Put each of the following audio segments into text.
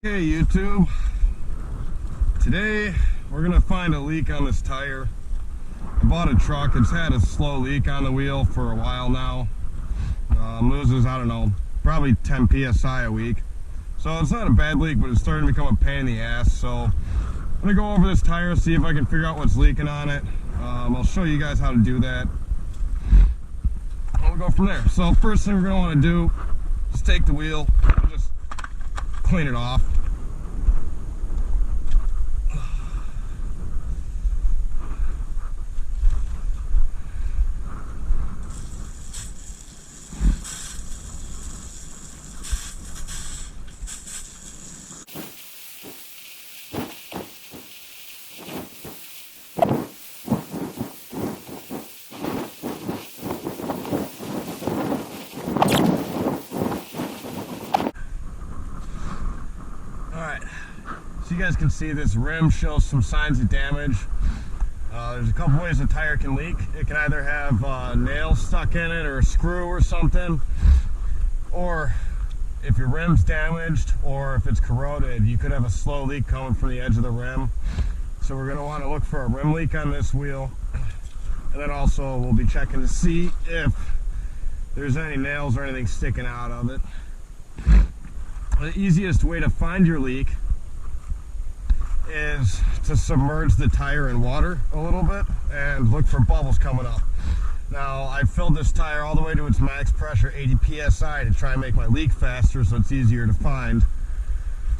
Hey YouTube, today we're gonna find a leak on this tire. I bought a truck. It's had a slow leak on the wheel for a while now. Loses, I don't know, probably 10 psi a week. So it's not a bad leak, but it's starting to become a pain in the ass. So I'm gonna go over this tire, see if I can figure out what's leaking on it. I'll show you guys how to do that. We'll go from there. So first thing we're gonna want to do is take the wheel and just clean it off. Alright, so you guys can see this rim shows some signs of damage. There's a couple ways a tire can leak. It can either have nails stuck in it or a screw or something, or if your rim's damaged or if it's corroded, you could have a slow leak coming from the edge of the rim. So we're going to want to look for a rim leak on this wheel, and then also we'll be checking to see if there's any nails or anything sticking out of it. The easiest way to find your leak is to submerge the tire in water a little bit and look for bubbles coming up. Now, I filled this tire all the way to its max pressure, 80 psi, to try and make my leak faster so it's easier to find.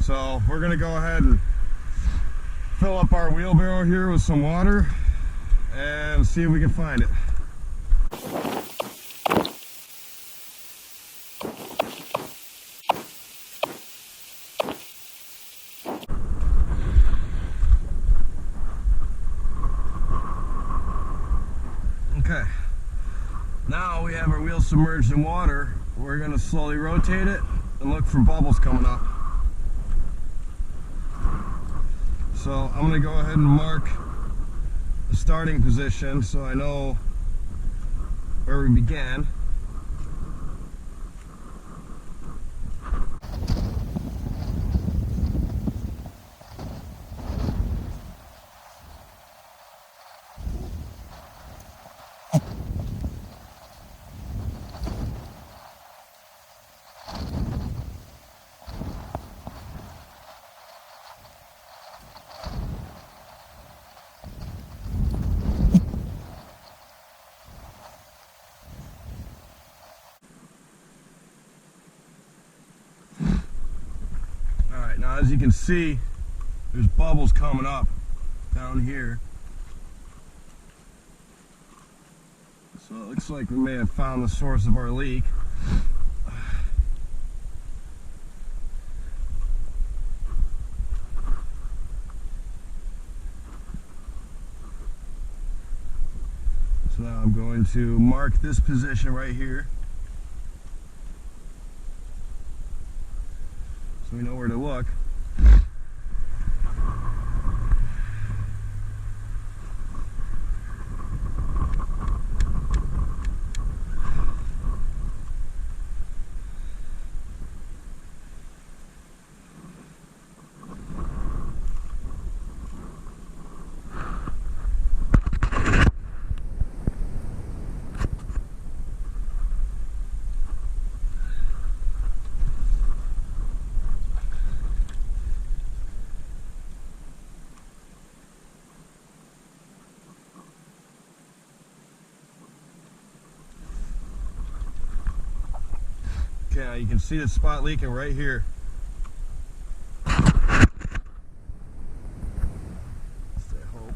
So we're going to go ahead and fill up our wheelbarrow here with some water and see if we can find it. Okay, now we have our wheel submerged in water. We're going to slowly rotate it and look for bubbles coming up. So I'm going to go ahead and mark the starting position so I know where we began. Now, as you can see, there's bubbles coming up down here. So it looks like we may have found the source of our leak. So now I'm going to mark this position right here, so we know where to look. Okay, now you can see the spot leaking right here. I hope.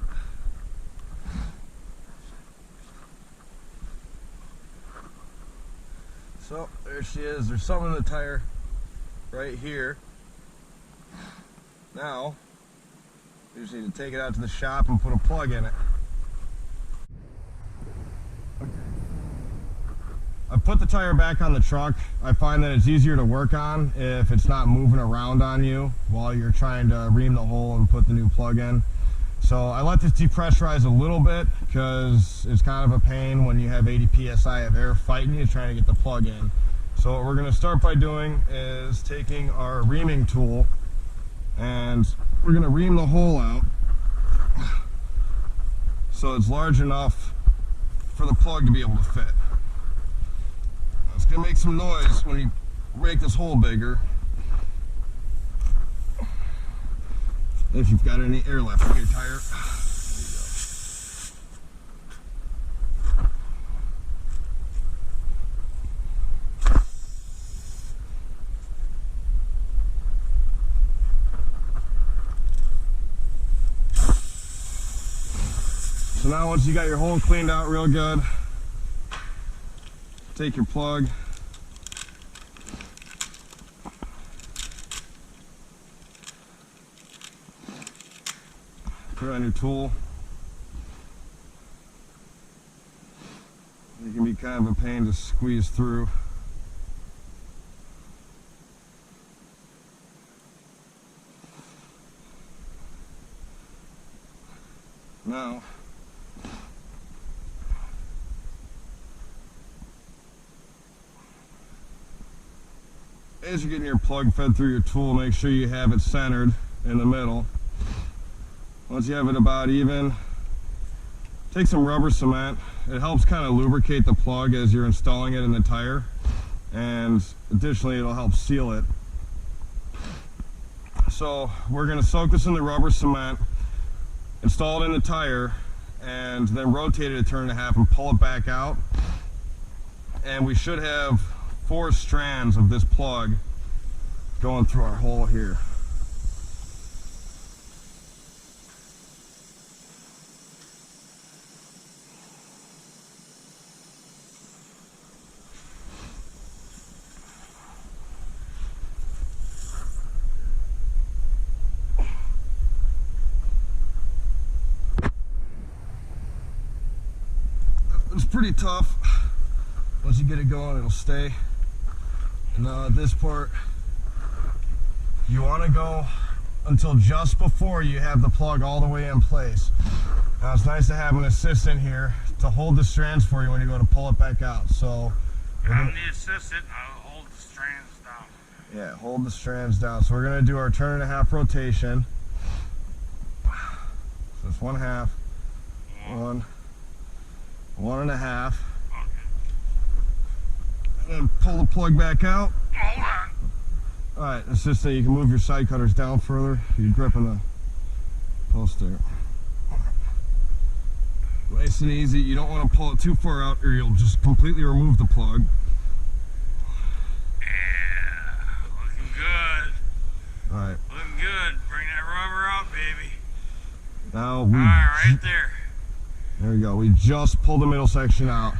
So there she is. There's something in the tire right here. Now we just need to take it out to the shop and put a plug in it. I put the tire back on the truck. I find that it's easier to work on if it's not moving around on you while you're trying to ream the hole and put the new plug in. So I let this depressurize a little bit because it's kind of a pain when you have 80 psi of air fighting you trying to get the plug in. So what we're going to start by doing is taking our reaming tool and we're going to ream the hole out so it's large enough for the plug to be able to fit. It's going to make some noise when you make this hole bigger, if you've got any air left in your tire. So now once you got your hole cleaned out real good, take your plug, put it on your tool. It can be kind of a pain to squeeze through. Now, as you're getting your plug fed through your tool, make sure you have it centered in the middle. Once you have it about even, take some rubber cement. It helps kind of lubricate the plug as you're installing it in the tire, and additionally it'll help seal it. So we're going to soak this in the rubber cement, install it in the tire, and then rotate it a turn and a half and pull it back out. And we should have 4 strands of this plug going through our hole here. It's pretty tough. Once you get it going, it'll stay. And at this part, you want to go until just before you have the plug all the way in place. Now it's nice to have an assistant here to hold the strands for you when you go to pull it back out. So I'm the assistant, I'll hold the strands down. Yeah, hold the strands down. So we're going to do our turn and a half rotation. So it's 1/2, 1.5. And then pull the plug back out. Hold on. Alright, it's just that you can move your side cutters down further. You're gripping the post there. Nice and easy. You don't want to pull it too far out or you'll just completely remove the plug. Yeah, looking good. Alright. Looking good. Bring that rubber out, baby. Now Alright, right there. There we go. We just pulled the middle section out.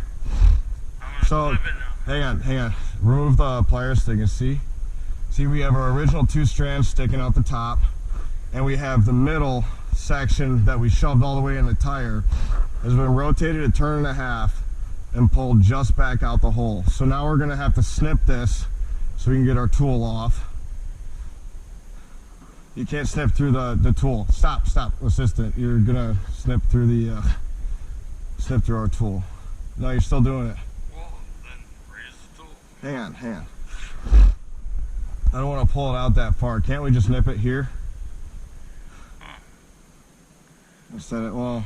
I'm gonna flip it now. Hang on. Remove the pliers so you can see. See, we have our original 2 strands sticking out the top, and we have the middle section that we shoved all the way in the tire has been rotated a turn and a half and pulled just back out the hole. So now we're going to have to snip this so we can get our tool off. You can't snip through the tool. Stop, assistant. You're going to snip through our tool. No, you're still doing it. Well, then raise the tool. Hang on. I don't want to pull it out that far. Can't we just nip it here? Instead of, well,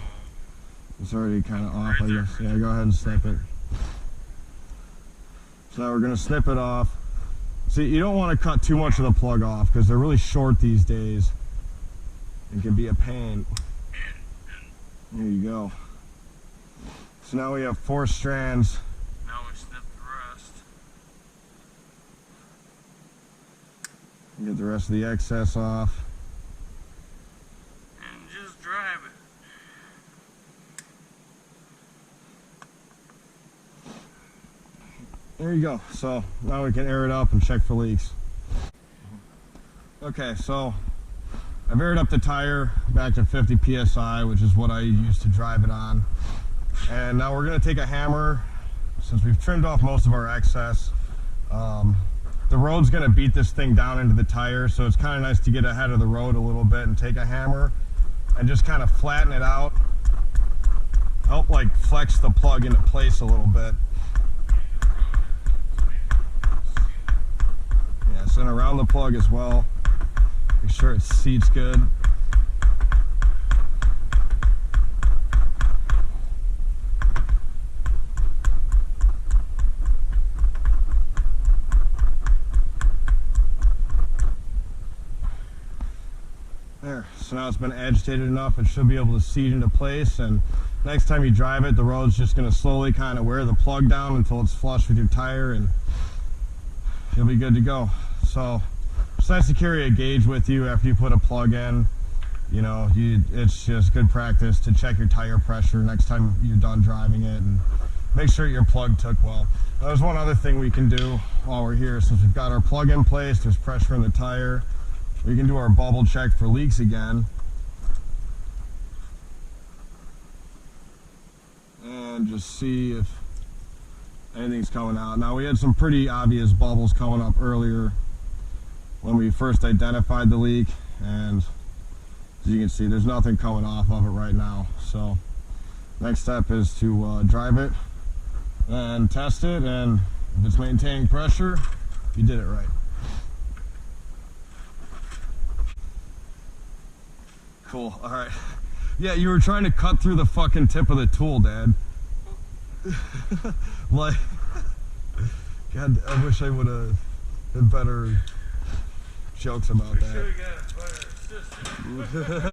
it's already kind of off, I guess. Yeah, go ahead and snip it. So now we're going to snip it off. See, you don't want to cut too much of the plug off because they're really short these days. It can be a pain. There you go. So now we have 4 strands. Now we snip the rest. Get the rest of the excess off. And just drive it. There you go. So now we can air it up and check for leaks. Okay, so I've aired up the tire back to 50 psi, which is what I use to drive it on. And now we're going to take a hammer, since we've trimmed off most of our excess. The road's going to beat this thing down into the tire, so it's kind of nice to get ahead of the road a little bit and take a hammer and just kind of flatten it out. Help like flex the plug into place a little bit. Yes, and around the plug as well. Make sure it seats good. There, so now it's been agitated enough, it should be able to seat into place, and next time you drive it, the road's just going to slowly kind of wear the plug down until it's flush with your tire, and you'll be good to go. So it's nice to carry a gauge with you after you put a plug in. You know, it's just good practice to check your tire pressure next time you're done driving it, and make sure your plug took well. Now, there's one other thing we can do while we're here. Since we've got our plug in place, there's pressure in the tire, we can do our bubble check for leaks again. And just see if anything's coming out. Now, we had some pretty obvious bubbles coming up earlier when we first identified the leak, and as you can see, there's nothing coming off of it right now. So next step is to drive it and test it, and if it's maintaining pressure, you did it right. Cool, all right. Yeah, you were trying to cut through the fucking tip of the tool, Dad. Like, God, I wish I would have had better jokes about that. We should have got a better assistant.